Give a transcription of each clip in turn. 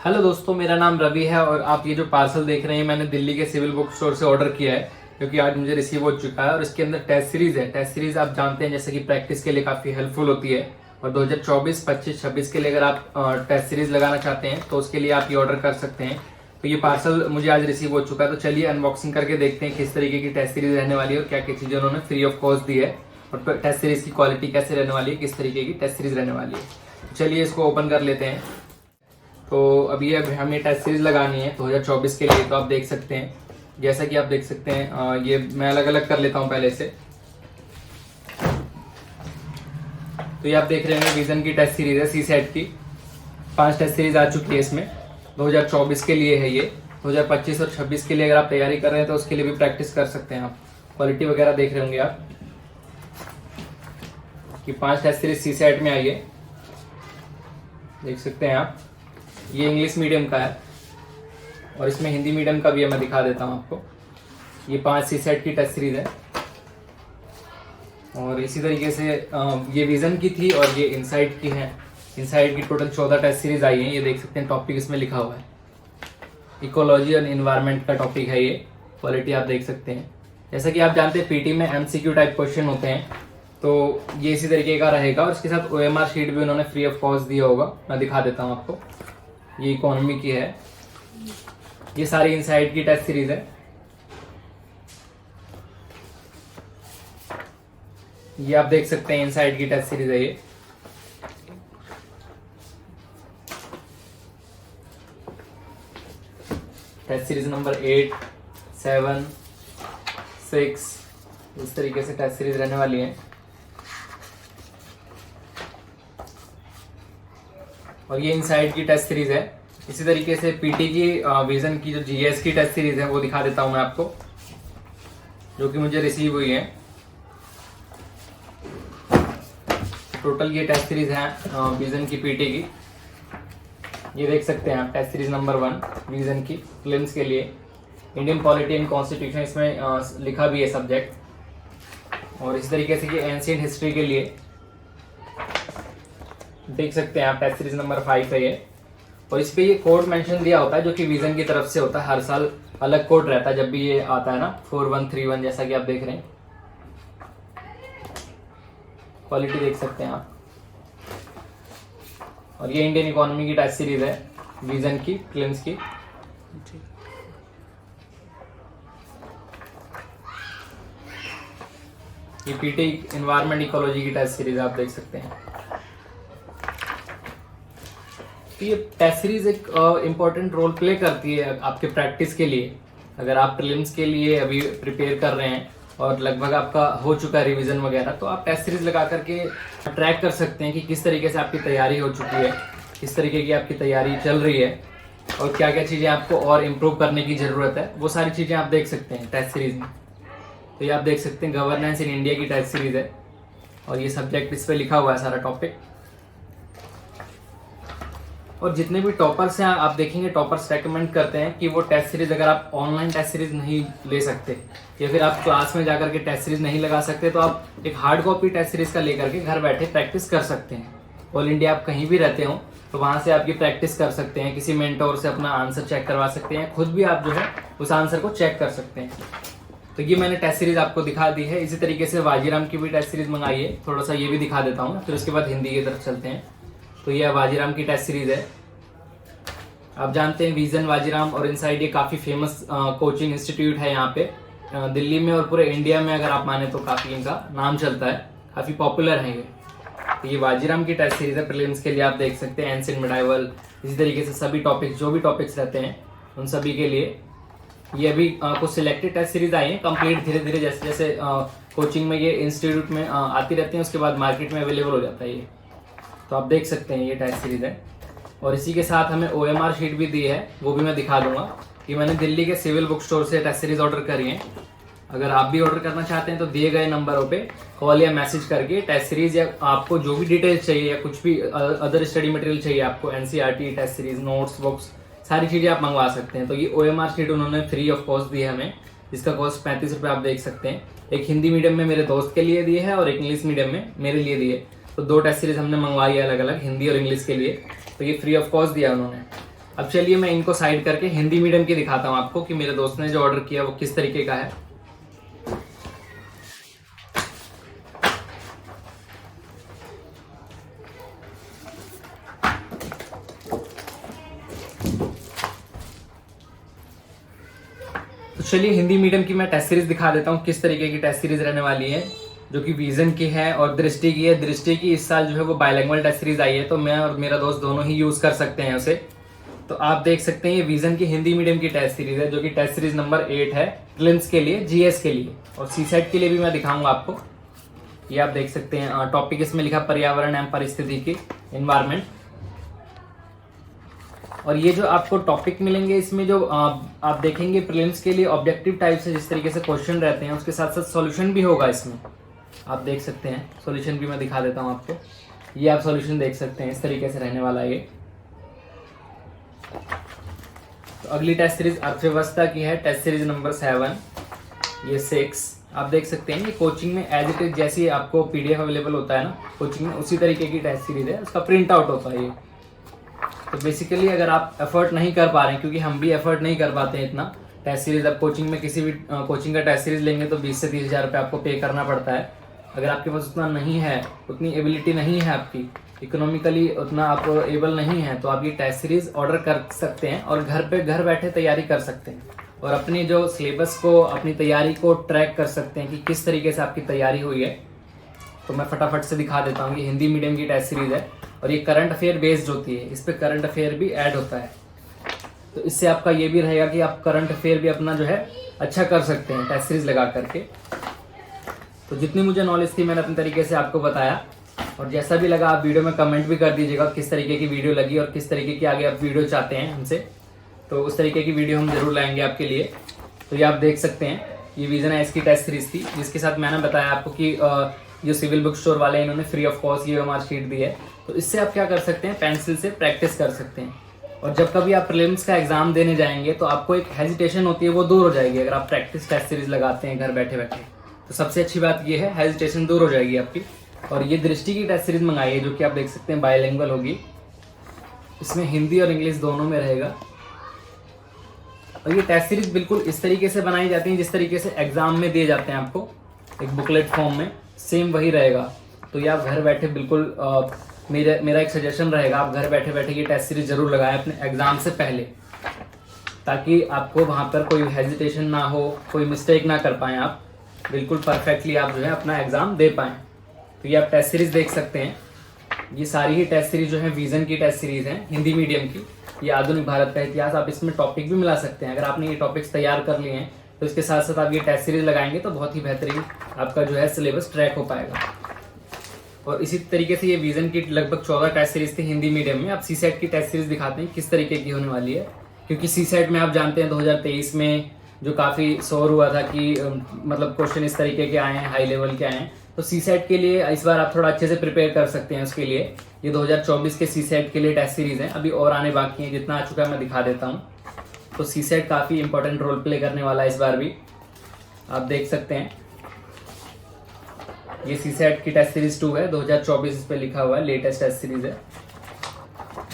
Hello दोस्तों, मेरा नाम रवि है और आप ये जो पार्सल देख रहे हैं मैंने दिल्ली के सिविल बुक स्टोर से ऑर्डर किया है क्योंकि आज मुझे रिसीव हो चुका है। और इसके अंदर टेस्ट सीरीज है। टेस्ट सीरीज आप जानते हैं जैसे कि प्रैक्टिस के लिए काफ़ी हेल्पफुल होती है। और 2024, 25, 26 के लिए अगर आप टेस्ट सीरीज लगाना चाहते हैं तो उसके लिए आप ये ऑर्डर कर सकते हैं। तो ये पार्सल मुझे आज रिसीव हो चुका है, तो चलिए अनबॉक्सिंग करके देखते हैं किस तरीके की टेस्ट सीरीज रहने वाली है और क्या क्या चीज़ें उन्होंने फ्री ऑफ कॉस्ट दी है और टेस्ट सीरीज की क्वालिटी कैसे रहने वाली है, किस तरीके की टेस्ट सीरीज रहने वाली है। चलिए इसको ओपन कर लेते हैं। तो अभी हमें टेस्ट सीरीज लगानी है 2024 के लिए। तो आप देख सकते हैं, जैसा कि आप देख सकते हैं, ये मैं अलग अलग कर लेता हूं पहले से। तो ये आप देख रहे हैं विजन की टेस्ट सीरीज है, सी सेट की 5 टेस्ट सीरीज आ चुकी है इसमें। 2024 के लिए है ये। 2025 और 26 के लिए अगर आप तैयारी कर रहे हैं तो उसके लिए भी प्रैक्टिस कर सकते हैं आप। क्वालिटी वगैरह देख रहे होंगे आप कि 5 टेस्ट सीरीज सी सेट में आई है, देख सकते हैं आप। ये इंग्लिश मीडियम का है और इसमें हिंदी मीडियम का भी है, मैं दिखा देता हूँ आपको। ये 5 सी सेट की टेस्ट सीरीज है और इसी तरीके से ये विजन की थी और ये इनसाइड की है। इनसाइड की टोटल 14 टेस्ट सीरीज आई है। ये देख सकते हैं, टॉपिक इसमें लिखा हुआ है इकोलॉजी और इन्वायरमेंट का टॉपिक है ये। क्वालिटी आप देख सकते हैं। जैसा कि आप जानते हैं पीटी में एमसीक्यू टाइप क्वेश्चन होते हैं, तो ये इसी तरीके का रहेगा। और इसके साथ ओएमआर शीट भी उन्होंने फ्री ऑफ कॉस्ट दिया होगा, मैं दिखा देता हूँ आपको। ये इकोनॉमी की है, ये सारी इनसाइड की टेस्ट सीरीज है। ये आप देख सकते हैं इनसाइड की टेस्ट सीरीज है ये। टेस्ट सीरीज नंबर 8, 7, 6 इस तरीके से टेस्ट सीरीज रहने वाली है। और ये इनसाइड की टेस्ट सीरीज है। इसी तरीके से पीटी की विजन की जो जीएस की टेस्ट सीरीज है वो दिखा देता हूं मैं आपको, जो कि मुझे रिसीव हुई है। टोटल ये टेस्ट सीरीज है विजन की पीटी की। ये देख सकते हैं आप, टेस्ट सीरीज नंबर 1 विजन की फिल्म्स के लिए। इंडियन पॉलिटी एंड कॉन्स्टिट्यूशन इसमें लिखा भी है सब्जेक्ट। और इसी तरीके से ये एंशिएंट हिस्ट्री के लिए देख सकते हैं आप, टेस्ट सीरीज नंबर 5 है ये। और इस पे ये कोड मेंशन दिया होता है जो कि विजन की तरफ से होता है। हर साल अलग कोड रहता है जब भी ये आता है ना, 4131 जैसा कि आप देख रहे हैं। क्वालिटी देख सकते हैं आप। और ये इंडियन इकोनॉमी की टेस्ट सीरीज है विजन की फिल्म्स की। ये पीटी एनवायरमेंट इकोलॉजी की टेस्ट सीरीज आप देख सकते हैं। तो ये टेस्ट सीरीज एक इम्पोर्टेंट रोल प्ले करती है आपके प्रैक्टिस के लिए। अगर आप प्रीलिम्स के लिए अभी प्रिपेयर कर रहे हैं और लगभग आपका हो चुका है रिवीजन वगैरह, तो आप टेस्ट सीरीज लगा करके ट्रैक कर सकते हैं कि किस तरीके से आपकी तैयारी हो चुकी है, किस तरीके की आपकी तैयारी चल रही है और क्या क्या चीज़ें आपको और इम्प्रूव करने की ज़रूरत है। वो सारी चीज़ें आप देख सकते हैं टेस्ट सीरीज में। तो ये आप देख सकते हैं गवर्नेंस इन इंडिया की टेस्ट सीरीज है और ये सब्जेक्ट इस पर लिखा हुआ है सारा टॉपिक। और जितने भी टॉपर्स हैं आप देखेंगे, टॉपर्स रेकमेंड करते हैं कि वो टेस्ट सीरीज, अगर आप ऑनलाइन टेस्ट सीरीज नहीं ले सकते या फिर आप क्लास में जाकर के टेस्ट सीरीज नहीं लगा सकते, तो आप एक हार्ड कॉपी टेस्ट सीरीज का लेकर के घर बैठे प्रैक्टिस कर सकते हैं। ऑल इंडिया आप कहीं भी रहते हो तो वहाँ से आप ये प्रैक्टिस कर सकते हैं। किसी मेंटोर से अपना आंसर चेक करवा सकते हैं, खुद भी आप जो है उस आंसर को चेक कर सकते हैं। तो ये मैंने टेस्ट सीरीज आपको दिखा दी है। इसी तरीके से वाजीराम की भी टेस्ट सीरीज मंगाई है, थोड़ा सा ये भी दिखा देता हूँ, फिर उसके बाद हिंदी की तरफ चलते हैं। तो ये वाजीराम की टेस्ट सीरीज है। आप जानते हैं विजन, वाजीराम और इनसाइड ये काफ़ी फेमस कोचिंग इंस्टीट्यूट है यहाँ पे दिल्ली में और पूरे इंडिया में। अगर आप माने तो काफ़ी इनका नाम चलता है, काफ़ी पॉपुलर है ये। तो ये वाजीराम की टेस्ट सीरीज है प्रीलिम्स के लिए, आप देख सकते हैं एंशिएंट मिडाइवल, इसी तरीके से सभी टॉपिक्स, जो भी टॉपिक्स रहते हैं उन सभी के लिए ये अभी कुछ सिलेक्टेड टेस्ट सीरीज आई है। कंप्लीट धीरे धीरे जैसे जैसे कोचिंग में ये इंस्टीट्यूट में आती रहती हैं, उसके बाद मार्केट में अवेलेबल हो जाता है ये। तो आप देख सकते हैं ये टेस्ट सीरीज है। और इसी के साथ हमें ओएमआर शीट भी दी है, वो भी मैं दिखा दूंगा। कि मैंने दिल्ली के सिविल बुक स्टोर से टेस्ट सीरीज ऑर्डर करी है। अगर आप भी ऑर्डर करना चाहते हैं तो दिए गए नंबरों पे कॉल या मैसेज करके टेस्ट सीरीज या आपको जो भी डिटेल्स चाहिए या कुछ भी अदर स्टडी मटेरियल चाहिए आपको, NCERT test series, notes, books, सारी चीज़ें आप मंगवा सकते हैं। तो ये ओएमआर शीट उन्होंने फ्री ऑफ कॉस्ट दी है हमें, जिसका कॉस्ट 35 रुपये आप देख सकते हैं। एक हिंदी मीडियम में मेरे दोस्त के लिए दिए है और एक इंग्लिश मीडियम में मेरे लिए दिए। तो 2 टेस्ट सीरीज हमने मंगवाई है अलग अलग, हिंदी और इंग्लिश के लिए। तो ये फ्री ऑफ कॉस्ट दिया उन्होंने। अब चलिए मैं इनको साइड करके हिंदी मीडियम की दिखाता हूँ आपको कि मेरे दोस्त ने जो ऑर्डर किया वो किस तरीके का है। तो चलिए हिंदी मीडियम की मैं टेस्ट सीरीज दिखा देता हूँ किस तरीके की टेस्ट सीरीज रहने वाली है, जो कि विजन की है और दृष्टि की है। दृष्टि की इस साल जो है वो बायलैंग्वेज टेस्ट सीरीज आई है, तो मैं और मेरा दोस्त दोनों ही यूज कर सकते हैं उसे। तो आप देख सकते हैं ये विजन की हिंदी मीडियम की टेस्ट सीरीज है, जो कि टेस्ट सीरीज नंबर 8 है प्रीलिम्स के लिए, जीएस के लिए और सीसेट के लिए भी मैं दिखाऊंगा आपको। ये आप देख सकते हैं टॉपिक इसमें लिखा पर्यावरण एवं परिस्थितिकी, एनवायरमेंट। और ये जो आपको टॉपिक मिलेंगे इसमें जो आप देखेंगे प्रीलिम्स के लिए ऑब्जेक्टिव टाइप से जिस तरीके से क्वेश्चन रहते हैं, उसके साथ साथ सॉल्यूशन भी होगा इसमें। आप देख सकते हैं सॉल्यूशन भी मैं दिखा देता हूँ आपको। ये आप सॉल्यूशन देख सकते हैं, इस तरीके से रहने वाला है ये। तो अगली टेस्ट सीरीज अर्थव्यवस्था की है, टेस्ट सीरीज नंबर 7, ये 6। आप देख सकते हैं ये कोचिंग में एज इट इज जैसी आपको पीडीएफ अवेलेबल होता है ना कोचिंग में, उसी तरीके की टेस्ट सीरीज है, उसका प्रिंट आउट होता है ये। तो बेसिकली अगर आप एफर्ट नहीं कर पा रहे हैं, क्योंकि हम भी एफर्ट नहीं कर पाते हैं इतना टेस्ट सीरीज, अब कोचिंग में किसी भी कोचिंग का टेस्ट सीरीज लेंगे तो 20 से 30 हज़ार रुपये आपको पे करना पड़ता है। अगर आपके पास उतना नहीं है, उतनी एबिलिटी नहीं है आपकी, इकोनॉमिकली उतना आप एबल नहीं है, तो आप ये टेस्ट सीरीज ऑर्डर कर सकते हैं और घर बैठे तैयारी कर सकते हैं और अपनी जो सिलेबस को, अपनी तैयारी को ट्रैक कर सकते हैं कि किस तरीके से आपकी तैयारी हुई है। तो मैं फटाफट से दिखा देता हूँ। ये हिंदी मीडियम की टेस्ट सीरीज है और ये करंट अफेयर बेस्ड होती है, इस पर करंट अफेयर भी ऐड होता है। तो इससे आपका ये भी रहेगा कि आप करंट अफेयर भी अपना जो है अच्छा कर सकते हैं टेस्ट सीरीज लगा करके। तो जितनी मुझे नॉलेज थी मैंने अपने तरीके से आपको बताया, और जैसा भी लगा आप वीडियो में कमेंट भी कर दीजिएगा किस तरीके की वीडियो लगी और किस तरीके की आगे आप वीडियो चाहते हैं हमसे, तो उस तरीके की वीडियो हम जरूर लाएंगे आपके लिए। तो ये आप देख सकते हैं ये विजन है, इसकी टेस्ट सीरीज थी, जिसके साथ मैंने बताया आपको कि जो सिविल बुक स्टोर वाले इन्होंने फ्री ऑफ कॉस्ट ये हमारी शीट दी है। तो इससे आप क्या कर सकते हैं, पेंसिल से प्रैक्टिस कर सकते हैं, और जब कभी आप प्रीलिम्स का एग्जाम देने जाएंगे तो आपको एक हेजिटेशन होती है वो दूर हो जाएगी अगर आप प्रैक्टिस टेस्ट सीरीज लगाते हैं घर बैठे बैठे। तो सबसे अच्छी बात ये है, हेजिटेशन दूर हो जाएगी आपकी। और ये दृष्टि की टेस्ट सीरीज मंगाई है, जो कि आप देख सकते हैं बायलैंग्वेज होगी, इसमें हिंदी और इंग्लिश दोनों में रहेगा। और ये टेस्ट सीरीज बिल्कुल इस तरीके से बनाई जाती है जिस तरीके से एग्जाम में दिए जाते हैं आपको एक बुकलेट फॉर्म में, सेम वही रहेगा। तो ये आप घर बैठे बिल्कुल मेरा एक सजेशन रहेगा, आप घर बैठे बैठे ये टेस्ट सीरीज जरूर लगाएं अपने एग्जाम से पहले, ताकि आपको वहाँ पर कोई हेजिटेशन ना हो, कोई मिस्टेक ना कर पाएँ, आप बिल्कुल परफेक्टली आप जो है अपना एग्जाम दे पाएँ। तो ये आप टेस्ट सीरीज देख सकते हैं, ये सारी ही टेस्ट सीरीज जो है विजन की टेस्ट सीरीज है हिंदी मीडियम की। ये आधुनिक भारत का इतिहास, आप इसमें टॉपिक भी मिला सकते हैं। अगर आपने ये टॉपिक्स तैयार कर लिए हैं तो इसके साथ साथ आप ये टेस्ट सीरीज लगाएंगे तो बहुत ही बेहतरीन आपका जो है सिलेबस ट्रैक हो पाएगा। और इसी तरीके से ये विजन की लगभग 14 टेस्ट सीरीज थी हिंदी मीडियम में। अब सीसेट की टेस्ट सीरीज दिखाते हैं किस तरीके की होने वाली है, क्योंकि सीसेट में आप जानते हैं 2023 में जो काफ़ी शोर हुआ था कि मतलब क्वेश्चन इस तरीके के आए हैं, हाई लेवल के आए हैं। तो सीसेट के लिए इस बार आप थोड़ा अच्छे से प्रिपेयर कर सकते हैं उसके लिए। ये 2024 के सीसेट के लिए टेस्ट सीरीज है, अभी और आने बाकी हैं, जितना आ चुका है मैं दिखा देता हूँ। तो सीसेट काफ़ी इंपॉर्टेंट रोल प्ले करने वाला है इस बार भी, आप देख सकते हैं। ये सीसेट की टेस्ट सीरीज 2 है, 2024 इस पे लिखा हुआ है, लेटेस्ट टेस्ट सीरीज है।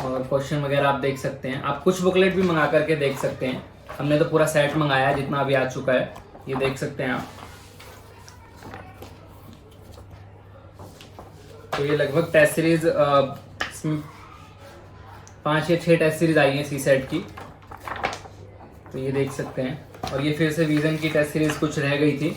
और क्वेश्चन वगैरह आप देख सकते हैं, आप कुछ बुकलेट भी मंगा करके देख सकते हैं। हमने तो पूरा सेट मंगाया है जितना अभी आ चुका है, ये देख सकते हैं आप। तो ये लगभग टेस्ट सीरीज 5 या 6 टेस्ट सीरीज आई हैं सीसेट की, तो ये देख सकते हैं। और ये फिर से विजन की टेस्ट सीरीज कुछ रह गई थी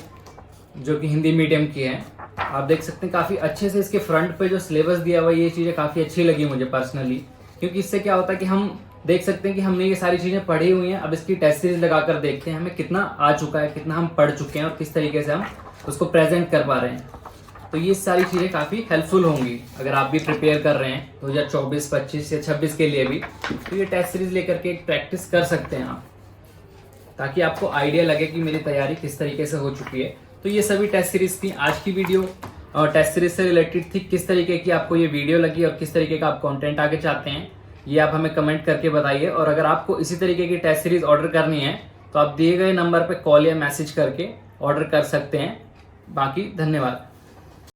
जो कि हिंदी मीडियम की है, आप देख सकते हैं। काफ़ी अच्छे से इसके फ्रंट पे जो सिलेबस दिया हुआ है, ये चीज़ें काफ़ी अच्छी लगी मुझे पर्सनली, क्योंकि इससे क्या होता है कि हम देख सकते हैं कि हमने ये सारी चीज़ें पढ़ी हुई हैं। अब इसकी टेस्ट सीरीज लगाकर देखते हैं हमें कितना आ चुका है, कितना हम पढ़ चुके हैं और किस तरीके से हम उसको प्रेजेंट कर पा रहे हैं। तो ये सारी चीज़ें काफ़ी हेल्पफुल होंगी अगर आप भी प्रिपेयर कर रहे हैं 2024, 25 या 26 के लिए भी। तो ये टेस्ट सीरीज लेकर के एक प्रैक्टिस कर सकते हैं आप, ताकि आपको आइडिया लगे कि मेरी तैयारी किस तरीके से हो चुकी है। तो ये सभी टेस्ट सीरीज थी। आज की वीडियो और टेस्ट सीरीज से रिलेटेड थी। किस तरीके की आपको ये वीडियो लगी और किस तरीके का आप कंटेंट आगे चाहते हैं, ये आप हमें कमेंट करके बताइए। और अगर आपको इसी तरीके की टेस्ट सीरीज ऑर्डर करनी है तो आप दिए गए नंबर पर कॉल या मैसेज करके ऑर्डर कर सकते हैं। बाकी धन्यवाद।